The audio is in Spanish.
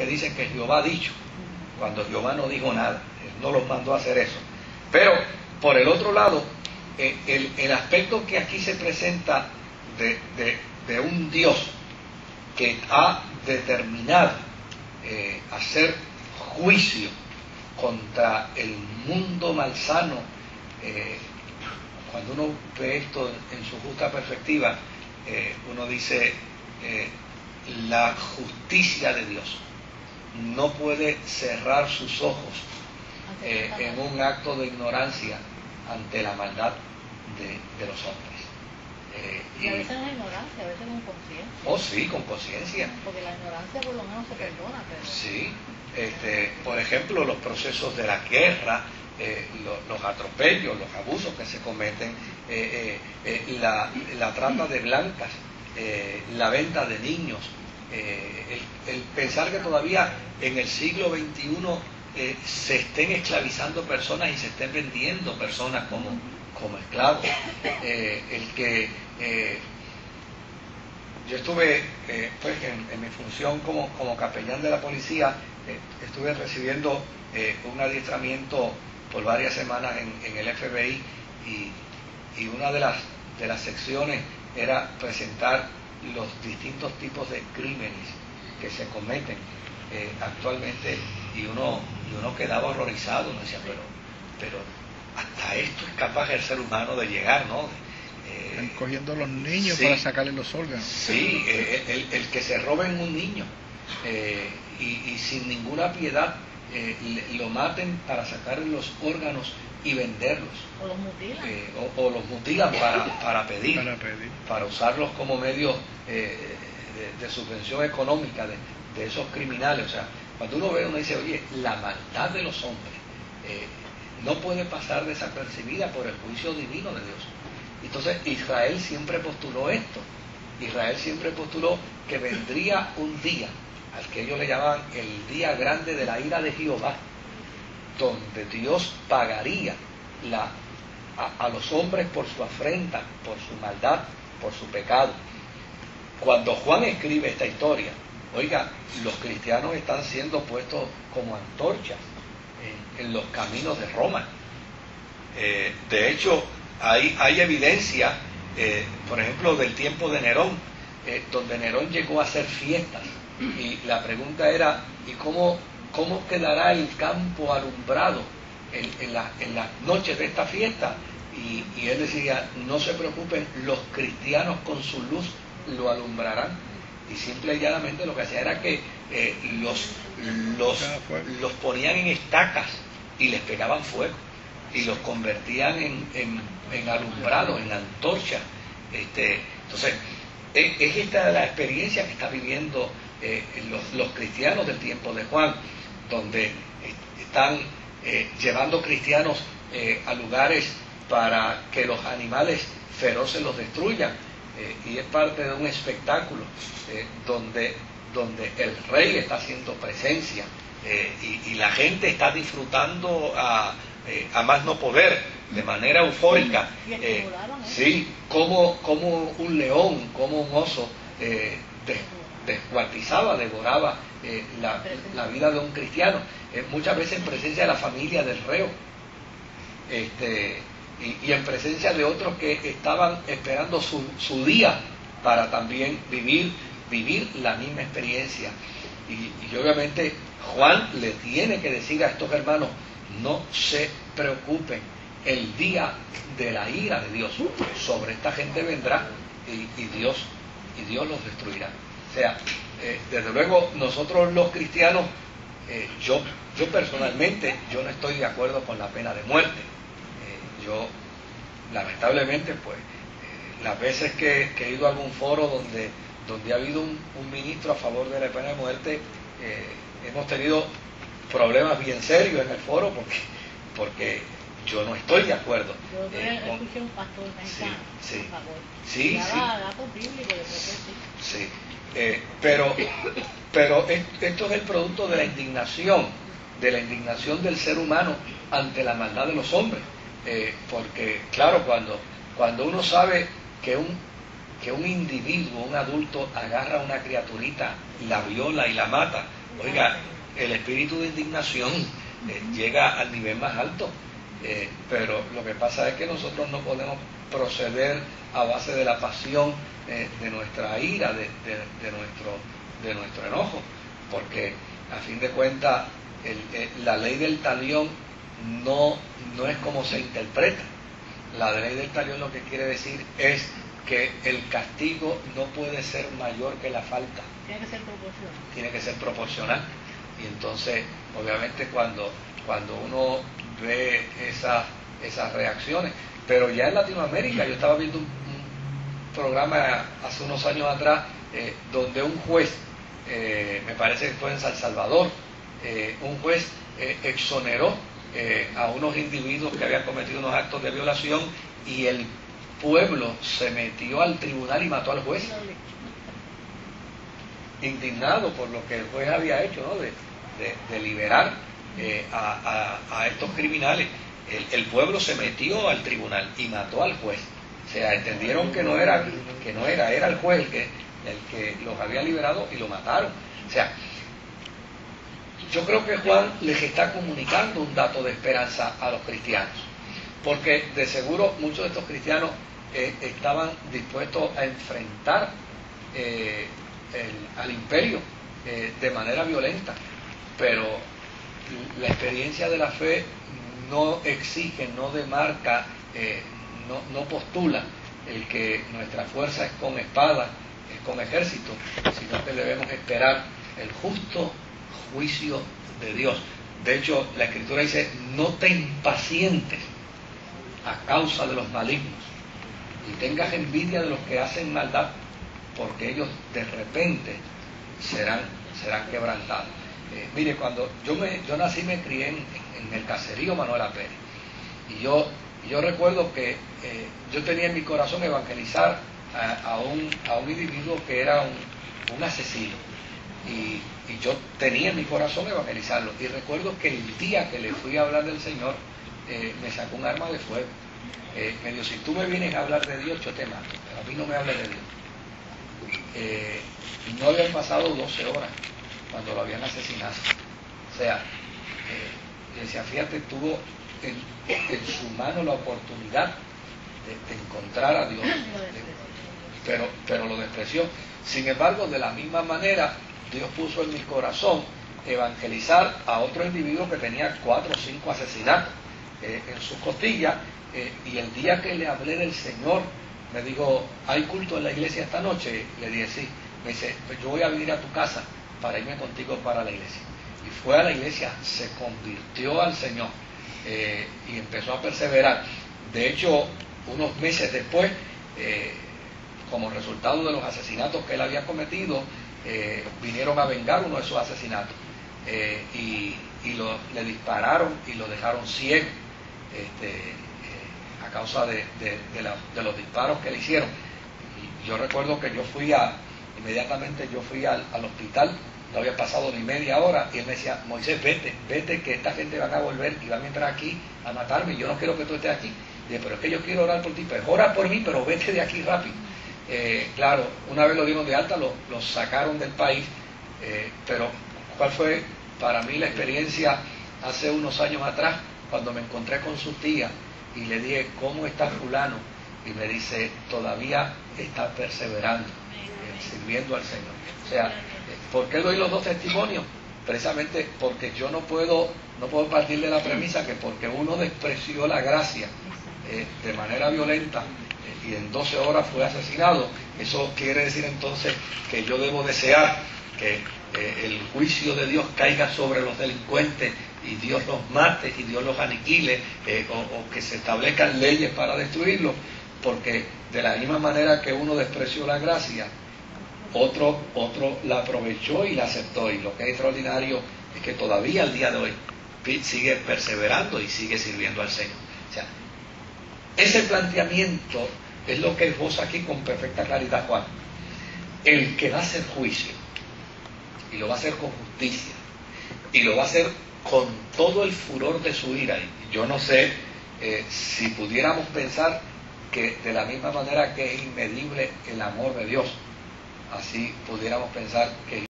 que dicen que Jehová ha dicho, cuando Jehová no dijo nada, Él no los mandó a hacer eso. Pero, por el otro lado, el aspecto que aquí se presenta de un Dios que ha determinado hacer juicio contra el mundo malsano, cuando uno ve esto en su justa perspectiva, uno dice, la justicia de Dios no puede cerrar sus ojos en un acto de ignorancia ante la maldad de los hombres. Y a veces no es ignorancia, a veces con conciencia. Oh, sí, con conciencia. Porque la ignorancia por lo menos se perdona. Pero... Sí, por ejemplo, los procesos de la guerra, los atropellos, los abusos que se cometen, la trata de blancas, la venta de niños, el pensar que todavía en el siglo XXI se estén esclavizando personas y se estén vendiendo personas como esclavos, el que yo estuve pues en mi función como capellán de la policía, estuve recibiendo un adiestramiento por varias semanas en el FBI, y una de las secciones era presentar los distintos tipos de crímenes que se cometen actualmente, y uno quedaba horrorizado. Uno decía, pero hasta esto es capaz el ser humano de llegar, ¿no? Están cogiendo a los niños, sí, para sacarle los órganos. Sí, el que se roben un niño y sin ninguna piedad lo maten para sacarle los órganos y venderlos. O los mutilan. O los mutilan para pedir, para usarlos como medio de subvención económica de esos criminales. O sea, cuando uno ve, uno dice, oye, la maldad de los hombres no puede pasar desapercibida por el juicio divino de Dios. Entonces Israel siempre postuló esto. Israel siempre postuló que vendría un día, al que ellos le llamaban el día grande de la ira de Jehová, donde Dios pagaría a los hombres por su afrenta, por su maldad, por su pecado. Cuando Juan escribe esta historia, oiga, los cristianos están siendo puestos como antorchas en los caminos de Roma. De hecho, hay evidencia, por ejemplo, del tiempo de Nerón, donde Nerón llegó a hacer fiestas, y la pregunta era, ¿y cómo quedará el campo alumbrado en las noches de esta fiesta? Y él decía, no se preocupen, los cristianos con su luz lo alumbrarán. Y simple y llanamente lo que hacía era que los ponían en estacas y les pegaban fuego, y los convertían en alumbrados, en antorchas. Entonces, es esta la experiencia que está viviendo los cristianos del tiempo de Juan, donde están llevando cristianos a lugares para que los animales feroces los destruyan, y es parte de un espectáculo donde el rey está haciendo presencia, y la gente está disfrutando a más no poder, de manera eufórica. Sí, como un león, como un oso descuartizaba, devoraba la vida de un cristiano, muchas veces en presencia de la familia del reo, y en presencia de otros que estaban esperando su día para también vivir la misma experiencia. Y obviamente Juan le tiene que decir a estos hermanos, no se preocupen, el día de la ira de Dios sobre esta gente vendrá, y Dios los destruirá. O sea, desde luego nosotros los cristianos, yo personalmente, yo no estoy de acuerdo con la pena de muerte. Yo lamentablemente, pues, las veces que he ido a algún foro donde ha habido un ministro a favor de la pena de muerte, hemos tenido problemas bien serios en el foro, porque yo no estoy de acuerdo. Yo escuché un pastor mexicano a favor. Sí. Datos bíblicos, yo creo que sí. Sí. Pero esto es el producto de la indignación del ser humano ante la maldad de los hombres. Porque, claro, cuando uno sabe que un individuo, un adulto, agarra a una criaturita, la viola y la mata, Oiga, el espíritu de indignación llega al nivel más alto, pero lo que pasa es que nosotros no podemos proceder a base de la pasión, de nuestra ira, de nuestro enojo, porque a fin de cuentas la ley del talión no es como se interpreta. La ley del talión lo que quiere decir es que el castigo no puede ser mayor que la falta. Tiene que ser proporcional. Tiene que ser proporcional. Y entonces, obviamente, cuando uno ve esas reacciones, pero ya en Latinoamérica, yo estaba viendo un programa hace unos años atrás, donde un juez, me parece que fue en San Salvador, un juez exoneró a unos individuos que habían cometido unos actos de violación, y el pueblo se metió al tribunal y mató al juez, indignado por lo que el juez había hecho, ¿no? de liberar a estos criminales. El pueblo se metió al tribunal y mató al juez. O sea, entendieron que no era el juez el que los había liberado, y lo mataron. O sea, yo creo que Juan les está comunicando un dato de esperanza a los cristianos, porque de seguro muchos de estos cristianos estaban dispuestos a enfrentar al imperio de manera violenta, pero la experiencia de la fe no exige, no demarca, no postula el que nuestra fuerza es con espada, es con ejército, sino que debemos esperar el justo juicio de Dios. De hecho, la Escritura dice: no te impacientes a causa de los malignos, y tengas envidia de los que hacen maldad, porque ellos de repente serán quebrantados. Mire, cuando yo nací, me crié en el caserío Manuela Pérez, y yo recuerdo que yo tenía en mi corazón evangelizar a un individuo que era un asesino, y yo tenía en mi corazón evangelizarlo, y recuerdo que el día que le fui a hablar del Señor, me sacó un arma de fuego. Me dijo: si tú me vienes a hablar de Dios, yo te mato, pero a mí no me hables de Dios. No habían pasado 12 horas cuando lo habían asesinado. O sea, yo decía, fíjate, tuvo en su mano la oportunidad de encontrar a Dios, pero lo despreció. Sin embargo, de la misma manera, Dios puso en mi corazón evangelizar a otro individuo que tenía 4 o 5 asesinatos en sus costillas, y el día que le hablé del Señor, me dijo: ¿hay culto en la iglesia esta noche? Le dije: sí. Me dice: pues yo voy a venir a tu casa para irme contigo para la iglesia. Y fue a la iglesia, se convirtió al Señor, y empezó a perseverar. De hecho, unos meses después, como resultado de los asesinatos que él había cometido, vinieron a vengar uno de esos asesinatos, y le dispararon y lo dejaron ciego, a causa de los disparos que le hicieron. Y yo recuerdo que inmediatamente yo fui al hospital. No había pasado ni media hora, y él me decía: Moisés, vete, que esta gente van a volver y van a entrar aquí a matarme, y yo no quiero que tú estés aquí. Y dije: pero es que yo quiero orar por ti. Pues ora por mí, pero vete de aquí rápido. Claro, una vez lo dieron de alta, lo sacaron del país, pero ¿cuál fue para mí la experiencia hace unos años atrás, cuando me encontré con su tía y le dije: ¿cómo está fulano? Y me dice: todavía está perseverando, sirviendo al Señor. O sea, ¿por qué doy los dos testimonios? Precisamente porque yo no puedo partir de la premisa que porque uno despreció la gracia de manera violenta, y en 12 horas fue asesinado, eso quiere decir entonces que yo debo desear que el juicio de Dios caiga sobre los delincuentes y Dios los mate y Dios los aniquile, o que se establezcan leyes para destruirlos, porque de la misma manera que uno despreció la gracia, otro la aprovechó y la aceptó. Y lo que es extraordinario es que todavía al día de hoy sigue perseverando y sigue sirviendo al Señor. O sea, ese planteamiento es lo que esboza aquí con perfecta claridad Juan. El que va a hacer juicio, y lo va a hacer con justicia, y lo va a hacer con todo el furor de su ira. Y yo no sé si pudiéramos pensar que de la misma manera que es inmedible el amor de Dios, así pudiéramos pensar que